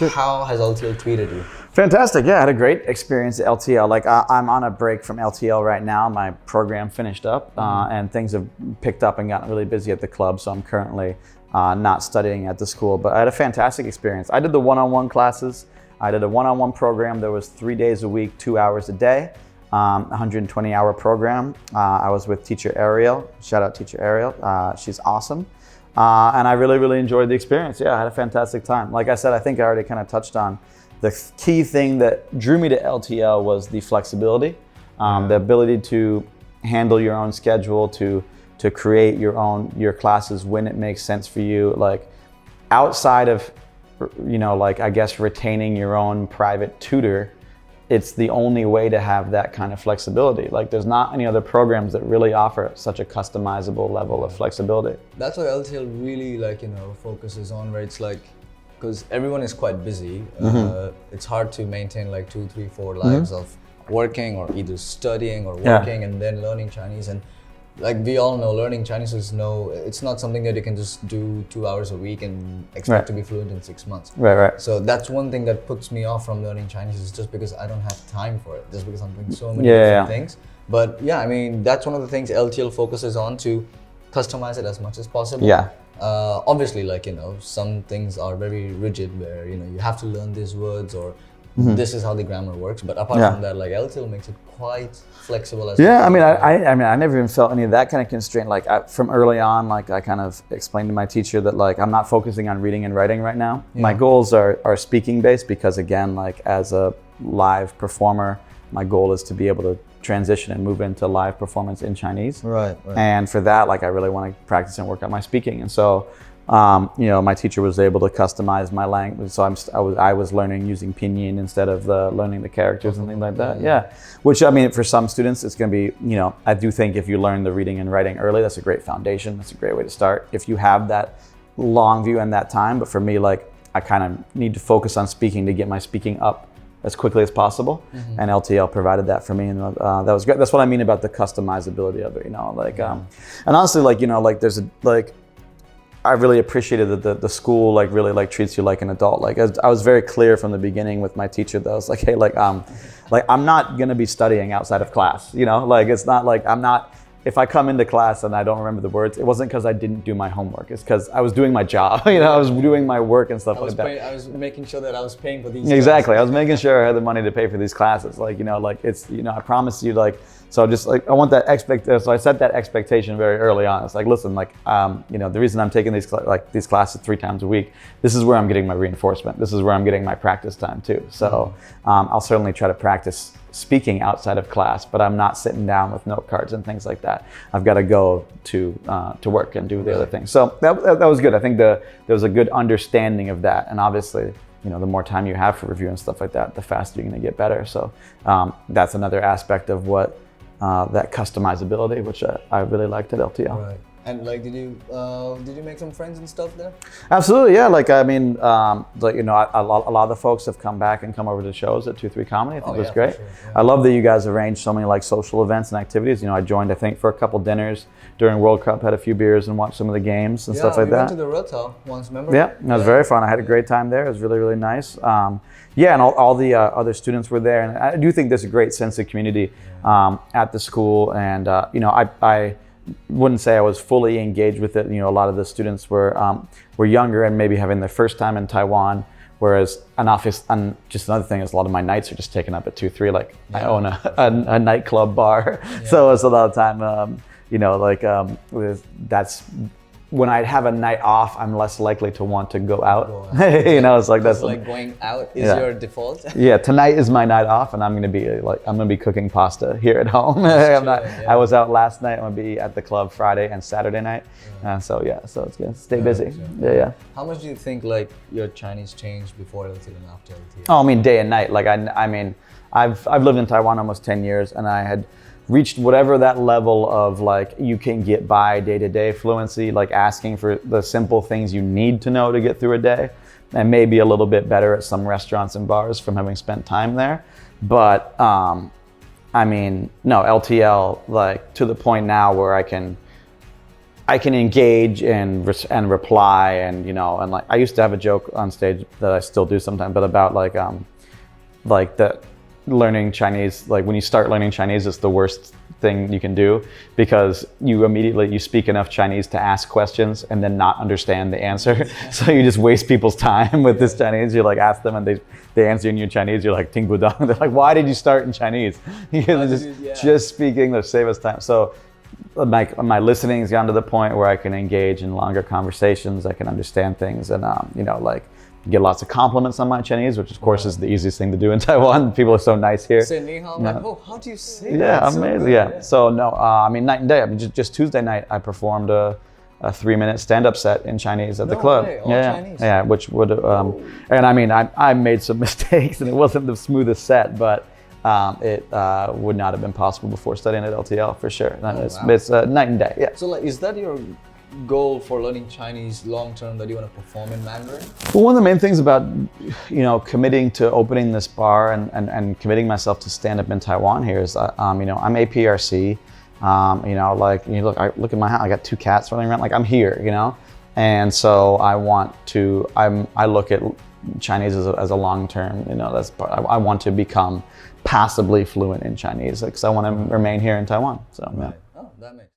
How has LTL treated you? Fantastic. Yeah, I had a great experience at LTL. Like I'm on a break from LTL right now. My program finished up and things have picked up and gotten really busy at the club. So I'm currently not studying at the school, but I had a fantastic experience. I did the one-on-one classes. I did a one-on-one program. There was 3 days a week, 2 hours a day, 120-hour program. I was with teacher Ariel. Shout out teacher Ariel. She's awesome. And I really, really enjoyed the experience. Yeah, I had a fantastic time. Like I said, I think I already kind of touched on the key thing that drew me to LTL was the flexibility, the ability to handle your own schedule, to create your classes when it makes sense for you. Like outside of, like I guess retaining your own private tutor, it's the only way to have that kind of flexibility. Like there's not any other programs that really offer such a customizable level of flexibility. That's what LTL really focuses on, where it's like, because everyone is quite busy, it's hard to maintain like 2, 3, 4 lives of working or either studying or working and then learning Chinese. And like we all know, learning Chinese it's not something that you can just do 2 hours a week and expect to be fluent in 6 months. Right. So that's one thing that puts me off from learning Chinese, is just because I don't have time for it, just because I'm doing so many different things. But yeah, I mean, that's one of the things LTL focuses on, to customize it as much as possible. Yeah. Obviously, some things are very rigid, where you have to learn these words, or this is how the grammar works. But apart from that, like LTL makes it quite flexible. I mean, I never even felt any of that kind of constraint. Like from early on, like I kind of explained to my teacher that like I'm not focusing on reading and writing right now. My goals are speaking based, because again, like as a live performer, my goal is to be able to transition and move into live performance in Chinese. Right. And for that, like I really want to practice and work on my speaking. And so, my teacher was able to customize my language. So I was learning using pinyin instead of learning the characters and things like that. Yeah. Which, I mean, for some students, it's going to be, I do think if you learn the reading and writing early, that's a great foundation. That's a great way to start if you have that long view and that time. But for me, like I kind of need to focus on speaking to get my speaking up as quickly as possible, and LTL provided that for me, and that was great. That's what I mean about the customizability of it, and honestly, there's I really appreciated that the school really treats you like an adult. Like I was very clear from the beginning with my teacher that I was like, hey, I'm not gonna be studying outside of class, it's not like I'm not. If I come into class and I don't remember the words, it wasn't because I didn't do my homework. It's because I was doing my job. I was doing my work and stuff like that. I was making sure that I was paying for these. Exactly. classes. I was making sure I had the money to pay for these classes. It's, I promise you, so just I want that so I set that expectation very early on. It's like, listen, the reason I'm taking these classes 3 times a week, this is where I'm getting my reinforcement. This is where I'm getting my practice time too. So I'll certainly try to practice speaking outside of class, but I'm not sitting down with note cards and things like that. I've got to go to work and do the other things. So that was good. I think there was a good understanding of that, and obviously, the more time you have for review and stuff like that, the faster you're going to get better. So that's another aspect of what that customizability, which I really liked at LTL. Right. And did you make some friends and stuff there? Absolutely, yeah. A lot of the folks have come back and come over to shows at 2-3 Comedy. I think it was great. For sure, yeah. I love that you guys arranged so many social events and activities. I joined, I think, for a couple dinners during World Cup, had a few beers and watched some of the games and stuff like that. Yeah, we went to the Rotel once, remember? Yeah, that was very fun. I had a great time there. It was really, really nice. And all the other students were there. And I do think there's a great sense of community at the school. And, I wouldn't say I was fully engaged with it. A lot of the students were younger and maybe having their first time in Taiwan. Whereas just another thing is a lot of my nights are just taken up at 2-3. I own a nightclub bar, so it's a lot of time. That's when I have a night off, I'm less likely to want to go out. It's like that's going out is your default. Yeah, tonight is my night off, and I'm gonna be cooking pasta here at home. I was out last night. I'm gonna be at the club Friday and Saturday night. So it's gonna stay busy. Sure. Yeah. How much do you think your Chinese changed before LTL and after LTL? Oh, I mean day and night. I've lived in Taiwan almost 10 years, and I had reached whatever that level of you can get by day-to-day fluency, asking for the simple things you need to know to get through a day, and maybe a little bit better at some restaurants and bars from having spent time there. But LTL, to the point now where I can engage and reply, and and like I used to have a joke on stage that I still do sometimes, but about like that learning Chinese, like when you start learning Chinese, it's the worst thing you can do, because you speak enough Chinese to ask questions and then not understand the answer. So you just waste people's time with this Chinese. You like ask them and they answer in your Chinese. You're like, 听不懂. They're like, why did you start in Chinese? Just speak English, save us time. So my listening has gotten to the point where I can engage in longer conversations. I can understand things, and like get lots of compliments on my Chinese, which of course is the easiest thing to do in Taiwan. People are so nice here. Say ni hao, like, oh, how do you say that? Yeah, amazing. Yeah. So no, I mean, night and day. I mean, just Tuesday night, I performed a 3-minute stand-up set in Chinese at the club. Way, all Chinese. Yeah, which would, and I mean, I made some mistakes, and it wasn't the smoothest set, but it would not have been possible before studying at LTL for sure. It's night and day. Yeah. So like, is that your goal for learning Chinese long term, that you want to perform in Mandarin? Well, one of the main things about committing to opening this bar and committing myself to stand up in Taiwan here is I'm APRC. Look at my house. I got 2 cats running around. Like, I'm here, and so I look at Chinese as a long term. I want to become passably fluent in Chinese, because I want to remain here in Taiwan. So right. Oh, that makes